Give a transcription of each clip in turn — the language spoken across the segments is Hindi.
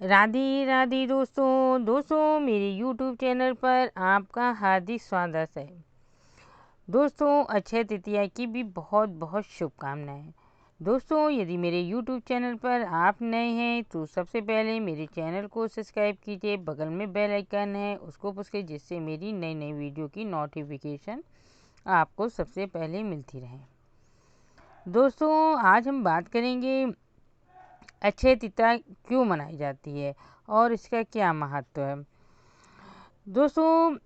राधे राधे दोस्तों मेरे YouTube चैनल पर आपका हार्दिक स्वागत है। दोस्तों, अक्षय तृतीया की भी बहुत बहुत शुभकामनाएं। दोस्तों, यदि मेरे YouTube चैनल पर आप नए हैं तो सबसे पहले मेरे चैनल को सब्सक्राइब कीजिए। बगल में बेल आइकन है, उसको पुश कीजिए, जिससे मेरी नई नई वीडियो की नोटिफिकेशन आपको सबसे पहले मिलती रहे। दोस्तों, आज हम बात करेंगे अक्षय तृतीया क्यों मनाई जाती है और इसका क्या महत्व है। दोस्तों,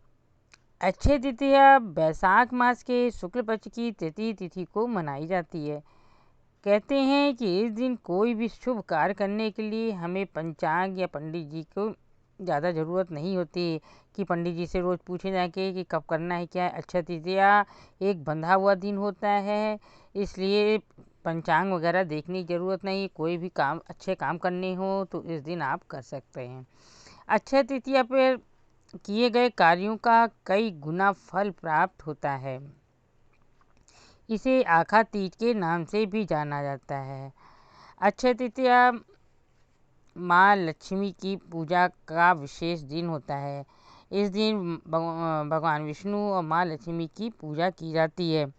अक्षय तृतीया बैसाख मास के शुक्ल पक्ष की तृतीय तिथि को मनाई जाती है। कहते हैं कि इस दिन कोई भी शुभ कार्य करने के लिए हमें पंचांग या पंडित जी को ज़्यादा ज़रूरत नहीं होती कि पंडित जी से रोज़ पूछे जाके कि कब करना है क्या है। अक्षय तृतीया एक बंधा हुआ दिन होता है, इसलिए पंचांग वगैरह देखने की ज़रूरत नहीं। कोई भी काम अच्छे काम करने हो तो इस दिन आप कर सकते हैं। अक्षय तृतीया पर किए गए कार्यों का कई गुना फल प्राप्त होता है। इसे आखा तीज के नाम से भी जाना जाता है। अक्षय तृतीया माँ लक्ष्मी की पूजा का विशेष दिन होता है। इस दिन भगवान विष्णु और माँ लक्ष्मी की पूजा की जाती है।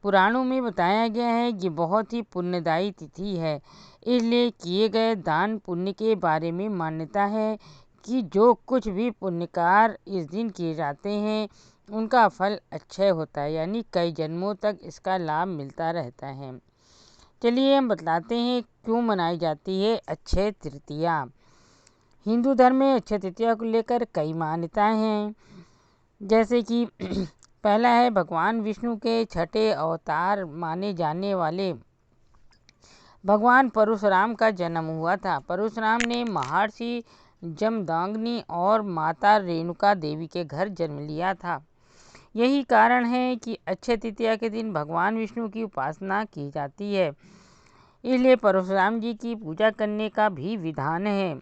पुराणों में बताया गया है कि बहुत ही पुण्यदायी तिथि है, इसलिए किए गए दान पुण्य के बारे में मान्यता है कि जो कुछ भी पुण्यकार इस दिन किए जाते हैं उनका फल अक्षय होता है, यानी कई जन्मों तक इसका लाभ मिलता रहता है। चलिए हम बतलाते हैं क्यों मनाई जाती है अक्षय तृतीया। हिंदू धर्म में अक्षय तृतीया को लेकर कई मान्यताएं हैं, जैसे कि पहला है भगवान विष्णु के छठे अवतार माने जाने वाले भगवान परशुराम का जन्म हुआ था। परशुराम ने महर्षि जमदग्नि और माता रेणुका देवी के घर जन्म लिया था। यही कारण है कि अक्षय तृतीया के दिन भगवान विष्णु की उपासना की जाती है, इसलिए परशुराम जी की पूजा करने का भी विधान है।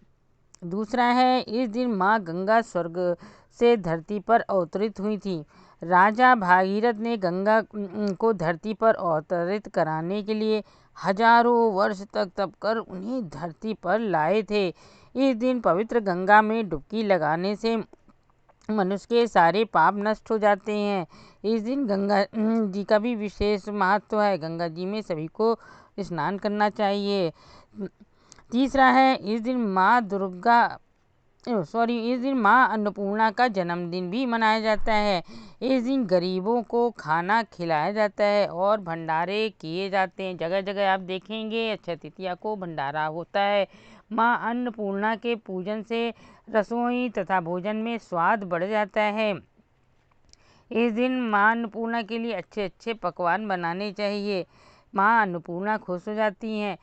दूसरा है, इस दिन माँ गंगा स्वर्ग से धरती पर अवतरित हुई थी। राजा भागीरथ ने गंगा को धरती पर अवतरित कराने के लिए हजारों वर्ष तक तप कर उन्हें धरती पर लाए थे। इस दिन पवित्र गंगा में डुबकी लगाने से मनुष्य के सारे पाप नष्ट हो जाते हैं। इस दिन गंगा जी का भी विशेष महत्व है। गंगा जी में सभी को स्नान करना चाहिए। तीसरा है, इस दिन माँ अन्नपूर्णा का जन्मदिन भी मनाया जाता है। इस दिन गरीबों को खाना खिलाया जाता है और भंडारे किए जाते हैं। जगह जगह आप देखेंगे अक्षय तृतीया को भंडारा होता है। माँ अन्नपूर्णा के पूजन से रसोई तथा भोजन में स्वाद बढ़ जाता है। इस दिन माँ अन्नपूर्णा के लिए अच्छे अच्छे पकवान बनाने चाहिए। माँ अन्नपूर्णा खुश हो जाती हैं।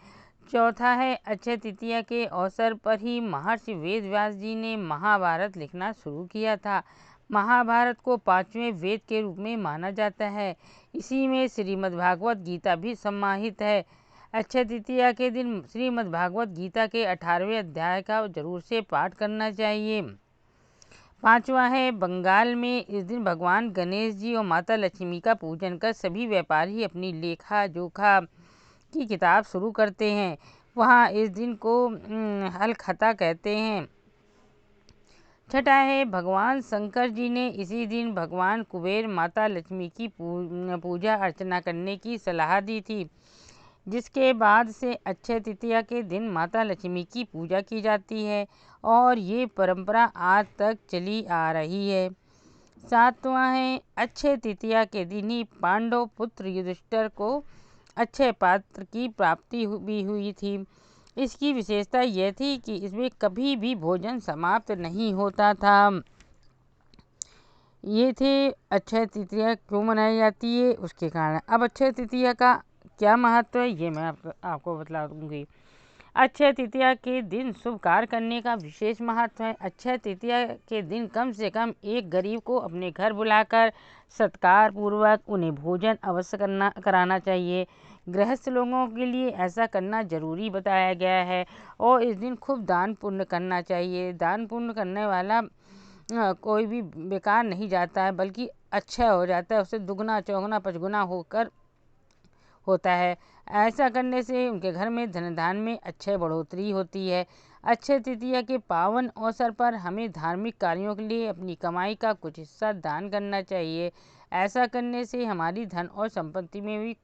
चौथा है, अक्षय तृतीया के अवसर पर ही महर्षि वेदव्यास जी ने महाभारत लिखना शुरू किया था। महाभारत को पांचवें वेद के रूप में माना जाता है। इसी में श्रीमद्भागवत गीता भी समाहित है। अक्षय तृतीया के दिन श्रीमद्भागवत गीता के 18वें अध्याय का जरूर से पाठ करना चाहिए। पांचवा है, बंगाल में इस दिन भगवान गणेश जी और माता लक्ष्मी का पूजन कर सभी व्यापारी अपनी लेखा जोखा की किताब शुरू करते हैं। वहाँ इस दिन को हलखता कहते हैं। छठा है, भगवान शंकर जी ने इसी दिन भगवान कुबेर माता लक्ष्मी की पूजा अर्चना करने की सलाह दी थी, जिसके बाद से अक्षय तृतीया के दिन माता लक्ष्मी की पूजा की जाती है और ये परंपरा आज तक चली आ रही है। सातवां है, अक्षय तृतीया के दिन ही पांडव पुत्र युधिष्ठिर को अक्षय पात्र की प्राप्ति भी हुई थी। इसकी विशेषता यह थी कि इसमें कभी भी भोजन समाप्त नहीं होता था। ये थे अक्षय तृतीया क्यों मनाई जाती है उसके कारण। अब अक्षय तृतीया का क्या महत्व है ये मैं आपको बतला दूंगी। अक्षय तृतीया के दिन शुभ कार्य करने का विशेष महत्व है। अक्षय तृतीया के दिन कम से कम एक गरीब को अपने घर बुलाकर सत्कार पूर्वक उन्हें भोजन अवश्य कराना चाहिए। गृहस्थ लोगों के लिए ऐसा करना जरूरी बताया गया है और इस दिन खूब दान पुण्य करना चाहिए। दान पुण्य करने वाला कोई भी बेकार नहीं जाता है, बल्कि अच्छा हो जाता है, उससे दुगना चौगुना पचगुना होता है। ऐसा करने से उनके घर में धन धान में अच्छे बढ़ोतरी होती है। अक्षय तृतीया के पावन अवसर पर हमें धार्मिक कार्यों के लिए अपनी कमाई का कुछ हिस्सा दान करना चाहिए। ऐसा करने से हमारी धन और संपत्ति में भी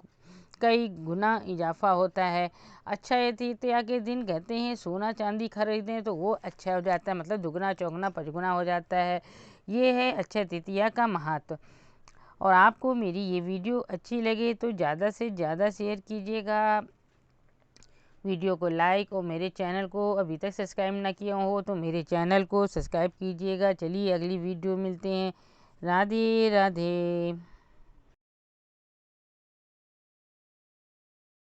कई गुना इजाफा होता है। अक्षय तृतीया के दिन कहते हैं सोना चांदी खरीदें तो वो अच्छा हो जाता है, मतलब दुगना चौगुना पचगुना हो जाता है। ये है अक्षय तृतीया का महत्व। और आपको मेरी ये वीडियो अच्छी लगे तो ज़्यादा से ज़्यादा शेयर कीजिएगा, वीडियो को लाइक, और मेरे चैनल को अभी तक सब्सक्राइब ना किया हो तो मेरे चैनल को सब्सक्राइब कीजिएगा। चलिए अगली वीडियो मिलते हैं। राधे राधे।